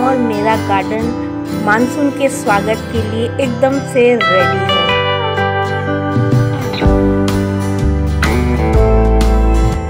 और मेरा garden monsoon के स्वागत के लिए एकदम से रेडी है।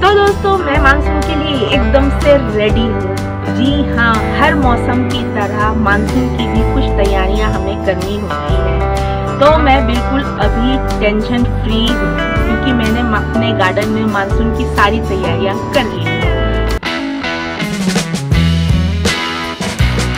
तो दोस्तों, मैं मानसून के लिए एकदम से रेडी हूँ। जी हाँ, हर मौसम की तरह मानसून की भी कुछ तैयारियाँ हमें करनी होती है। तो मैं बिल्कुल अभी टेंशन फ्री हूँ क्योंकि मैंने अपने गार्डन में मानसून की सारी तैयारियाँ कर ली हैं।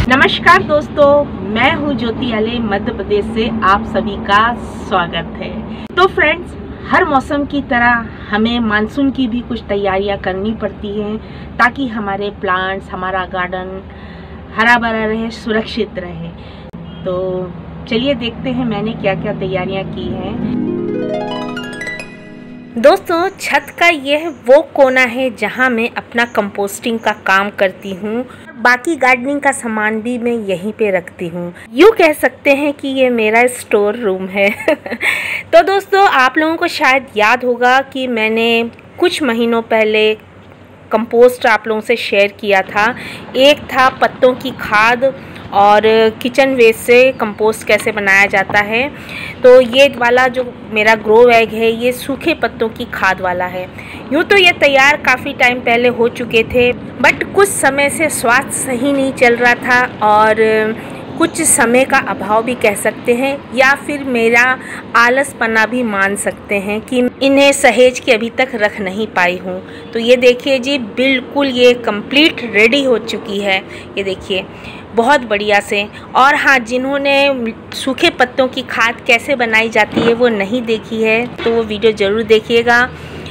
नमस्कार दोस्तों, मैं हूँ ज्योति आले मध्य प्रदेश से। आप सभी का स्वागत है। तो फ्रेंड्स, हर मौसम की तरह हमें मानसून की भी कुछ तैयारियां करनी पड़ती हैं ताकि हमारे प्लांट्स, हमारा गार्डन हरा भरा रहे, सुरक्षित रहे। तो चलिए देखते हैं मैंने क्या क्या तैयारियां की हैं। दोस्तों, छत का यह वो कोना है जहां मैं अपना कंपोस्टिंग का काम करती हूं। बाकी गार्डनिंग का सामान भी मैं यहीं पे रखती हूँ। यूँ कह सकते हैं कि ये मेरा स्टोर रूम है। तो दोस्तों, आप लोगों को शायद याद होगा कि मैंने कुछ महीनों पहले कंपोस्ट आप लोगों से शेयर किया था। एक था पत्तों की खाद और किचन वेस्ट से कंपोस्ट कैसे बनाया जाता है। तो ये वाला जो मेरा ग्रो बैग है, ये सूखे पत्तों की खाद वाला है। यूँ तो ये तैयार काफ़ी टाइम पहले हो चुके थे, बट कुछ समय से स्वास्थ्य सही नहीं चल रहा था और कुछ समय का अभाव भी कह सकते हैं, या फिर मेरा आलसपना भी मान सकते हैं कि इन्हें सहेज के अभी तक रख नहीं पाई हूँ। तो ये देखिए जी, बिल्कुल ये कंप्लीट रेडी हो चुकी है। ये देखिए बहुत बढ़िया से। और हाँ, जिन्होंने सूखे पत्तों की खाद कैसे बनाई जाती है वो नहीं देखी है तो वो वीडियो ज़रूर देखिएगा।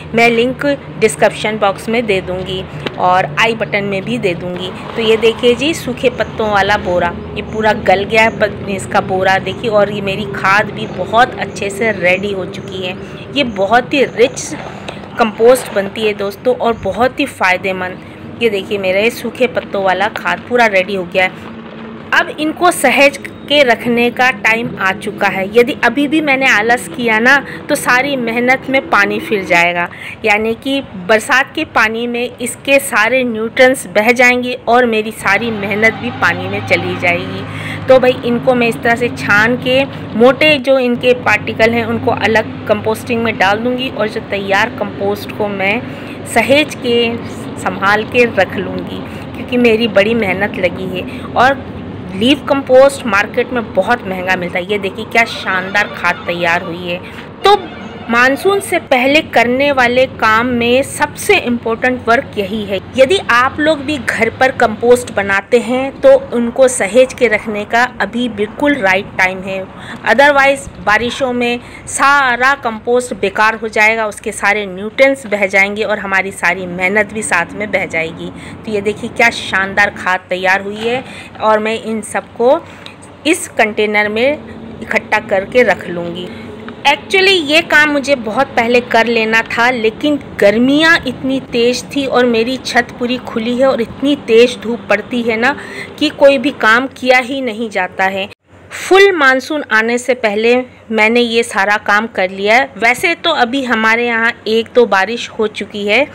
मैं लिंक डिस्क्रिप्शन बॉक्स में दे दूंगी और आई बटन में भी दे दूंगी। तो ये देखिए जी, सूखे पत्तों वाला बोरा ये पूरा गल गया है इसका बोरा, देखिए। और ये मेरी खाद भी बहुत अच्छे से रेडी हो चुकी है। ये बहुत ही रिच कंपोस्ट बनती है दोस्तों और बहुत ही फ़ायदेमंद। ये देखिए, मेरा ये सूखे पत्तों वाला खाद पूरा रेडी हो गया है। अब इनको सहेज के रखने का टाइम आ चुका है। यदि अभी भी मैंने आलस किया ना तो सारी मेहनत में पानी फिर जाएगा, यानी कि बरसात के पानी में इसके सारे न्यूट्रिएंट्स बह जाएंगे और मेरी सारी मेहनत भी पानी में चली जाएगी। तो भाई इनको मैं इस तरह से छान के मोटे जो इनके पार्टिकल हैं उनको अलग कंपोस्टिंग में डाल दूँगी और जो तैयार कंपोस्ट को मैं सहेज के संभाल के रख लूँगी क्योंकि मेरी बड़ी मेहनत लगी है। और लीफ कंपोस्ट मार्केट में बहुत महंगा मिलता है। ये देखिए क्या शानदार खाद तैयार हुई है। तो मानसून से पहले करने वाले काम में सबसे इम्पोर्टेंट वर्क यही है। यदि आप लोग भी घर पर कंपोस्ट बनाते हैं तो उनको सहेज के रखने का अभी बिल्कुल राइट टाइम है। अदरवाइज़ बारिशों में सारा कंपोस्ट बेकार हो जाएगा, उसके सारे न्यूट्रिएंट्स बह जाएंगे और हमारी सारी मेहनत भी साथ में बह जाएगी। तो ये देखिए क्या शानदार खाद तैयार हुई है और मैं इन सबको इस कंटेनर में इकट्ठा करके रख लूँगी। एक्चुअली ये काम मुझे बहुत पहले कर लेना था, लेकिन गर्मियाँ इतनी तेज़ थी और मेरी छत पूरी खुली है और इतनी तेज़ धूप पड़ती है ना कि कोई भी काम किया ही नहीं जाता है। फुल मानसून आने से पहले मैंने ये सारा काम कर लिया है। वैसे तो अभी हमारे यहाँ एक तो बारिश हो चुकी है,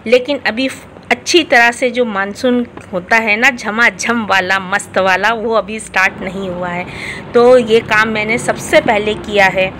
लेकिन अभी अच्छी तरह से जो मानसून होता है ना, झमाझम वाला, मस्त वाला, वो अभी स्टार्ट नहीं हुआ है। तो ये काम मैंने सबसे पहले किया है।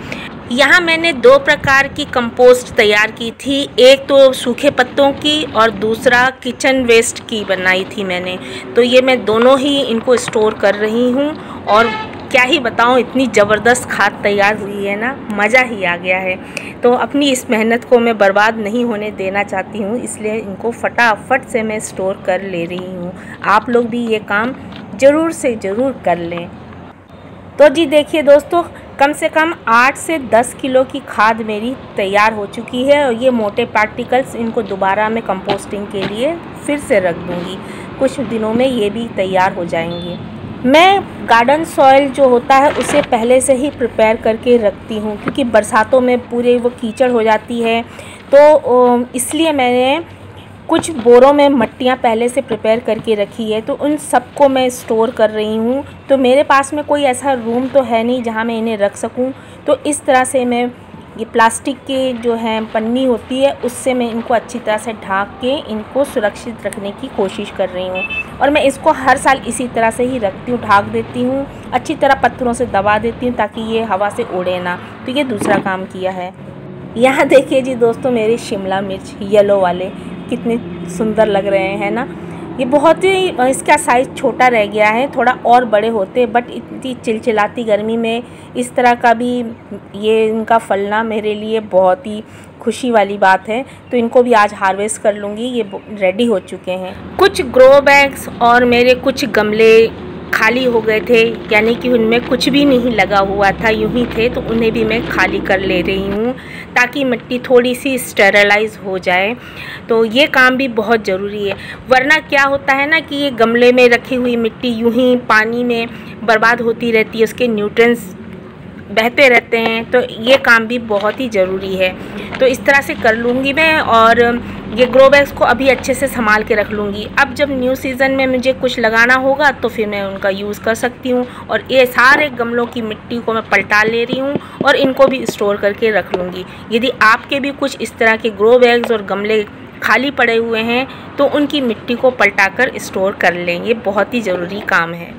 यहाँ मैंने दो प्रकार की कंपोस्ट तैयार की थी, एक तो सूखे पत्तों की और दूसरा किचन वेस्ट की बनाई थी मैंने। तो ये मैं दोनों ही इनको स्टोर कर रही हूँ और क्या ही बताऊँ, इतनी ज़बरदस्त खाद तैयार हुई है ना, मज़ा ही आ गया है। तो अपनी इस मेहनत को मैं बर्बाद नहीं होने देना चाहती हूँ, इसलिए इनको फटाफट से मैं स्टोर कर ले रही हूँ। आप लोग भी ये काम ज़रूर से ज़रूर कर लें। तो जी देखिए दोस्तों, कम से कम 8 से 10 किलो की खाद मेरी तैयार हो चुकी है और ये मोटे पार्टिकल्स इनको दोबारा मैं कंपोस्टिंग के लिए फिर से रख दूँगी। कुछ दिनों में ये भी तैयार हो जाएंगे। मैं गार्डन सॉइल जो होता है उसे पहले से ही प्रिपेयर करके रखती हूँ क्योंकि बरसातों में पूरे वो कीचड़ हो जाती है। तो इसलिए मैंने कुछ बोरों में मट्टियाँ पहले से प्रिपेयर करके रखी है, तो उन सबको मैं स्टोर कर रही हूँ। तो मेरे पास में कोई ऐसा रूम तो है नहीं जहाँ मैं इन्हें रख सकूँ, तो इस तरह से मैं ये प्लास्टिक के जो है पन्नी होती है उससे मैं इनको अच्छी तरह से ढक के इनको सुरक्षित रखने की कोशिश कर रही हूँ। और मैं इसको हर साल इसी तरह से ही रखती हूँ, ढक देती हूँ, अच्छी तरह पत्थरों से दबा देती हूँ ताकि ये हवा से उड़े ना। तो ये दूसरा काम किया है। यहाँ देखिए जी दोस्तों, मेरे शिमला मिर्च येलो वाले कितने सुंदर लग रहे हैं ना। ये बहुत ही, इसका साइज़ छोटा रह गया है, थोड़ा और बड़े होते, बट इतनी चिलचिलाती गर्मी में इस तरह का भी ये इनका फलना मेरे लिए बहुत ही खुशी वाली बात है। तो इनको भी आज हार्वेस्ट कर लूँगी, ये रेडी हो चुके हैं। कुछ ग्रो बैग्स और मेरे कुछ गमले खाली हो गए थे, यानी कि उनमें कुछ भी नहीं लगा हुआ था, यूं ही थे, तो उन्हें भी मैं खाली कर ले रही हूँ ताकि मिट्टी थोड़ी सी स्टेरलाइज हो जाए। तो ये काम भी बहुत ज़रूरी है, वरना क्या होता है ना कि ये गमले में रखी हुई मिट्टी यूं ही पानी में बर्बाद होती रहती है, उसके न्यूट्रिएंट्स बहते रहते हैं। तो ये काम भी बहुत ही ज़रूरी है। तो इस तरह से कर लूँगी मैं, और ये ग्रो बैग्स को अभी अच्छे से संभाल के रख लूँगी। अब जब न्यू सीज़न में मुझे कुछ लगाना होगा तो फिर मैं उनका यूज़ कर सकती हूँ। और ये सारे गमलों की मिट्टी को मैं पलटा ले रही हूँ और इनको भी स्टोर करके रख लूँगी। यदि आपके भी कुछ इस तरह के ग्रो बैग्स और गमले खाली पड़े हुए हैं तो उनकी मिट्टी को पलटाकर स्टोर कर लें, ये बहुत ही ज़रूरी काम है।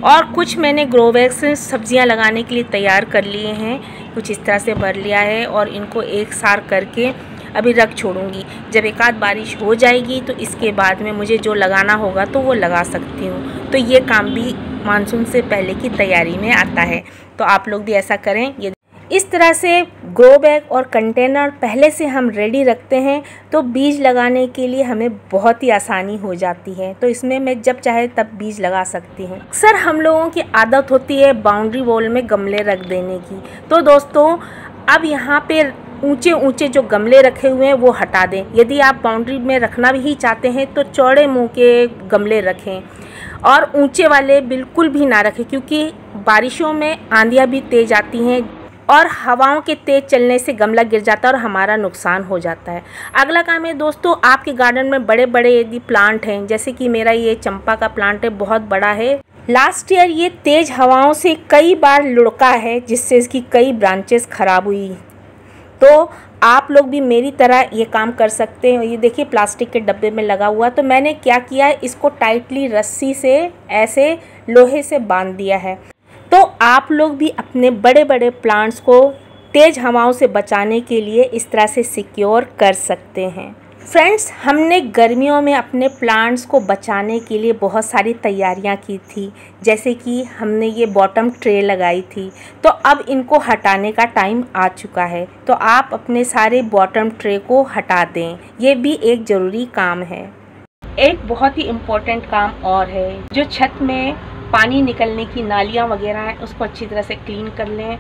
और कुछ मैंने ग्रो बैग्स सब्जियां लगाने के लिए तैयार कर लिए हैं, कुछ इस तरह से भर लिया है और इनको एक सार करके अभी रख छोड़ूंगी। जब एक आध बारिश हो जाएगी तो इसके बाद में मुझे जो लगाना होगा तो वो लगा सकती हूँ। तो ये काम भी मानसून से पहले की तैयारी में आता है, तो आप लोग भी ऐसा करें। ये इस तरह से ग्रो बैग और कंटेनर पहले से हम रेडी रखते हैं तो बीज लगाने के लिए हमें बहुत ही आसानी हो जाती है। तो इसमें मैं जब चाहे तब बीज लगा सकती हूँ। अक्सर हम लोगों की आदत होती है बाउंड्री वॉल में गमले रख देने की। तो दोस्तों, अब यहाँ पे ऊंचे ऊंचे जो गमले रखे हुए हैं वो हटा दें। यदि आप बाउंड्री में रखना भी चाहते हैं तो चौड़े मुँह के गमले रखें और ऊँचे वाले बिल्कुल भी ना रखें, क्योंकि बारिशों में आंधियाँ भी तेज़ आती हैं और हवाओं के तेज़ चलने से गमला गिर जाता है और हमारा नुकसान हो जाता है। अगला काम है दोस्तों, आपके गार्डन में बड़े बड़े यदि प्लांट हैं, जैसे कि मेरा ये चंपा का प्लांट है, बहुत बड़ा है। लास्ट ईयर ये तेज़ हवाओं से कई बार लुढ़का है, जिससे इसकी कई ब्रांचेस खराब हुई। तो आप लोग भी मेरी तरह ये काम कर सकते हैं। ये देखिए प्लास्टिक के डब्बे में लगा हुआ, तो मैंने क्या किया है, इसको टाइटली रस्सी से ऐसे लोहे से बांध दिया है। तो आप लोग भी अपने बड़े बड़े प्लांट्स को तेज़ हवाओं से बचाने के लिए इस तरह से सिक्योर कर सकते हैं। फ्रेंड्स, हमने गर्मियों में अपने प्लांट्स को बचाने के लिए बहुत सारी तैयारियां की थी, जैसे कि हमने ये बॉटम ट्रे लगाई थी। तो अब इनको हटाने का टाइम आ चुका है, तो आप अपने सारे बॉटम ट्रे को हटा दें, ये भी एक ज़रूरी काम है। एक बहुत ही इम्पोर्टेंट काम और है, जो छत में पानी निकलने की नालियाँ वगैरह हैं उसको अच्छी तरह से क्लीन कर लें,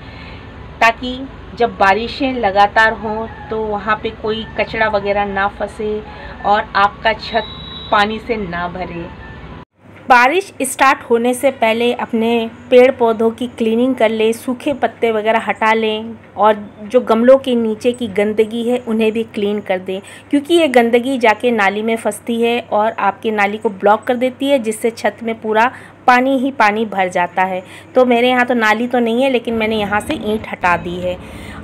ताकि जब बारिशें लगातार हों तो वहाँ पे कोई कचरा वगैरह ना फंसे और आपका छत पानी से ना भरे। बारिश स्टार्ट होने से पहले अपने पेड़ पौधों की क्लीनिंग कर लें, सूखे पत्ते वगैरह हटा लें और जो गमलों के नीचे की गंदगी है उन्हें भी क्लीन कर दें, क्योंकि ये गंदगी जाके नाली में फंसती है और आपके नाली को ब्लॉक कर देती है, जिससे छत में पूरा पानी ही पानी भर जाता है। तो मेरे यहाँ तो नाली तो नहीं है, लेकिन मैंने यहाँ से ईंट हटा दी है।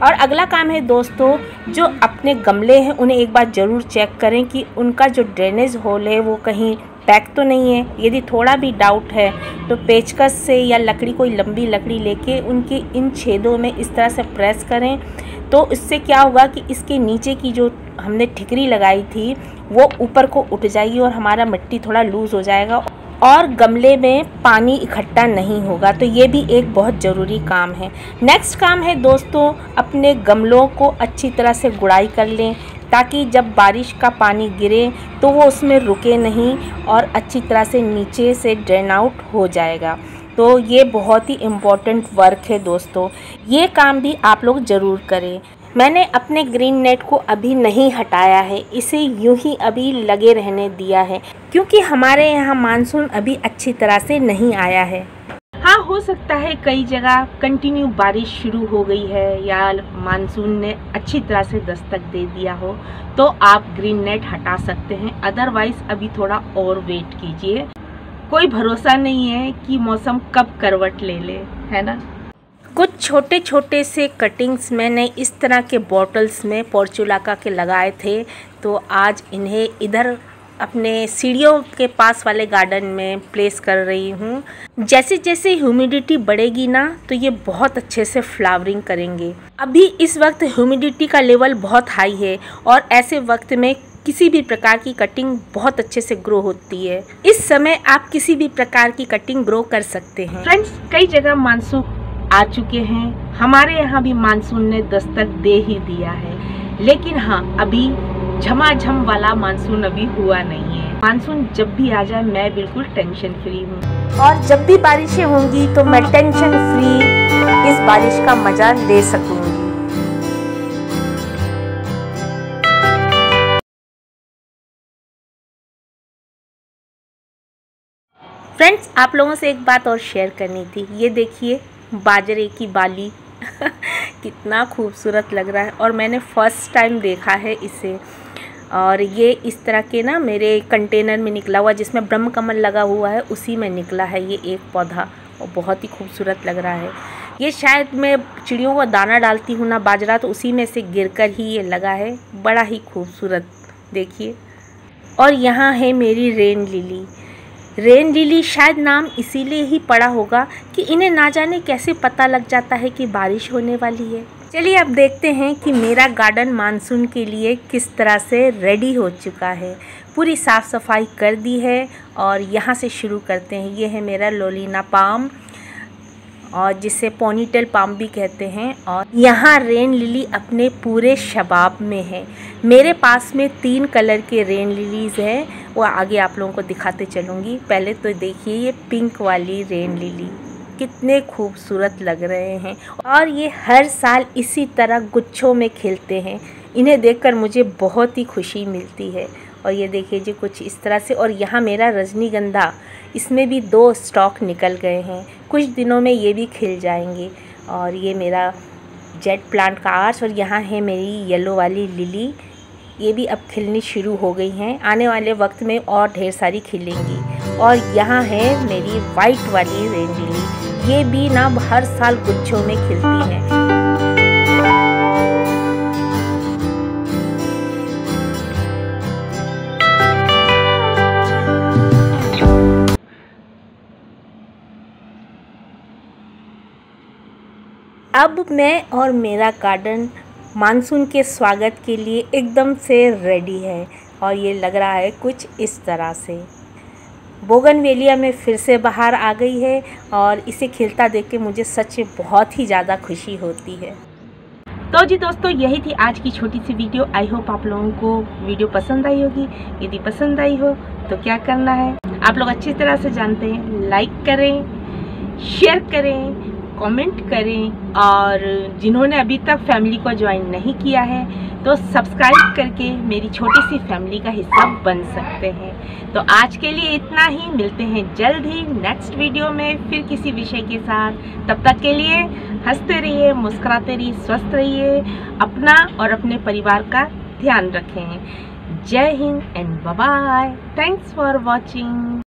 और अगला काम है दोस्तों, जो अपने गमले हैं उन्हें एक बार ज़रूर चेक करें कि उनका जो ड्रेनेज होल है वो कहीं पैक तो नहीं है। यदि थोड़ा भी डाउट है तो पेचकस से या लकड़ी, कोई लंबी लकड़ी लेके उनके इन छेदों में इस तरह से प्रेस करें, तो इससे क्या होगा कि इसके नीचे की जो हमने ठिकरी लगाई थी वो ऊपर को उठ जाएगी और हमारा मिट्टी थोड़ा लूज़ हो जाएगा और गमले में पानी इकट्ठा नहीं होगा। तो ये भी एक बहुत ज़रूरी काम है। नेक्स्ट काम है दोस्तों, अपने गमलों को अच्छी तरह से गुड़ाई कर लें, ताकि जब बारिश का पानी गिरे तो वो उसमें रुके नहीं और अच्छी तरह से नीचे से ड्रेन आउट हो जाएगा। तो ये बहुत ही इम्पॉर्टेंट वर्क है दोस्तों, ये काम भी आप लोग ज़रूर करें। मैंने अपने ग्रीन नेट को अभी नहीं हटाया है, इसे यूं ही अभी लगे रहने दिया है, क्योंकि हमारे यहाँ मानसून अभी अच्छी तरह से नहीं आया है। हाँ, हो सकता है कई जगह कंटिन्यू बारिश शुरू हो गई है या मानसून ने अच्छी तरह से दस्तक दे दिया हो, तो आप ग्रीन नेट हटा सकते हैं। अदरवाइज़ अभी थोड़ा और वेट कीजिए, कोई भरोसा नहीं है कि मौसम कब करवट ले ले, है ना। कुछ छोटे छोटे से कटिंग्स मैंने इस तरह के बॉटल्स में पोर्चुलाका के लगाए थे, तो आज इन्हें इधर अपने सीढ़ियों के पास वाले गार्डन में प्लेस कर रही हूँ। जैसे जैसे ह्यूमिडिटी बढ़ेगी ना, तो ये बहुत अच्छे से फ्लावरिंग करेंगे। अभी इस वक्त ह्यूमिडिटी का लेवल बहुत हाई है और ऐसे वक्त में किसी भी प्रकार की कटिंग बहुत अच्छे से ग्रो होती है। इस समय आप किसी भी प्रकार की कटिंग ग्रो कर सकते हैं। फ्रेंड्स, कई जगह मानसून आ चुके हैं, हमारे यहाँ भी मानसून ने दस्तक दे ही दिया है, लेकिन हाँ, अभी झमाझम वाला मानसून अभी हुआ नहीं है। मानसून जब भी आ जाए मैं बिल्कुल टेंशन फ्री हूँ, और जब भी बारिशें होंगी तो मैं टेंशन फ्री इस बारिश का मजा ले सकूंगी। फ्रेंड्स, आप लोगों से एक बात और शेयर करनी थी। ये देखिए बाजरे की बाली कितना खूबसूरत लग रहा है, और मैंने फर्स्ट टाइम देखा है इसे। और ये इस तरह के ना मेरे कंटेनर में निकला हुआ, जिसमें ब्रह्म कमल लगा हुआ है, उसी में निकला है ये एक पौधा, और बहुत ही खूबसूरत लग रहा है। ये शायद मैं चिड़ियों को दाना डालती हूँ ना बाजरा, तो उसी में से गिरकर ही ये लगा है। बड़ा ही खूबसूरत, देखिए। और यहाँ है मेरी रेन लिली। रेन लिली शायद नाम इसीलिए ही पड़ा होगा कि इन्हें ना जाने कैसे पता लग जाता है कि बारिश होने वाली है। चलिए अब देखते हैं कि मेरा गार्डन मानसून के लिए किस तरह से रेडी हो चुका है। पूरी साफ़ सफाई कर दी है, और यहाँ से शुरू करते हैं। ये है मेरा लोलिना पाम, और जिसे पोनीटेल पाम भी कहते हैं। और यहाँ रेन लिली अपने पूरे शबाब में है। मेरे पास में 3 कलर के रेन लिलीज़ हैं, वो आगे आप लोगों को दिखाते चलूँगी। पहले तो देखिए ये पिंक वाली रेन लिली, कितने खूबसूरत लग रहे हैं, और ये हर साल इसी तरह गुच्छों में खिलते हैं। इन्हें देखकर मुझे बहुत ही खुशी मिलती है। और ये देखिए जी कुछ इस तरह से। और यहाँ मेरा रजनीगंधा, इसमें भी 2 स्टॉक निकल गए हैं, कुछ दिनों में ये भी खिल जाएंगे। और ये मेरा जेट प्लांट का आर्च, और यहाँ है मेरी येलो वाली लिली, ये भी अब खिलनी शुरू हो गई हैं। आने वाले वक्त में और ढेर सारी खिलेंगी। और यहाँ है मेरी वाइट वाली रेन लिली, ये भी ना हर साल गुच्छों में खिलती हैं। अब मैं और मेरा गार्डन मानसून के स्वागत के लिए एकदम से रेडी है, और ये लग रहा है कुछ इस तरह से। बोगनवेलिया में फिर से बाहर आ गई है, और इसे खिलता देख के मुझे सच में बहुत ही ज़्यादा खुशी होती है। तो जी दोस्तों, यही थी आज की छोटी सी वीडियो। आई होप आप लोगों को वीडियो पसंद आई होगी। यदि पसंद आई हो तो क्या करना है, आप लोग अच्छी तरह से जानते हैं। लाइक करें, शेयर करें, कमेंट करें, और जिन्होंने अभी तक फैमिली को ज्वाइन नहीं किया है तो सब्सक्राइब करके मेरी छोटी सी फैमिली का हिस्सा बन सकते हैं। तो आज के लिए इतना ही, मिलते हैं जल्द ही नेक्स्ट वीडियो में फिर किसी विषय के साथ। तब तक के लिए हंसते रहिए, मुस्कुराते रहिए, स्वस्थ रहिए, अपना और अपने परिवार का ध्यान रखें। जय Hind and bye bye. Thanks for watching.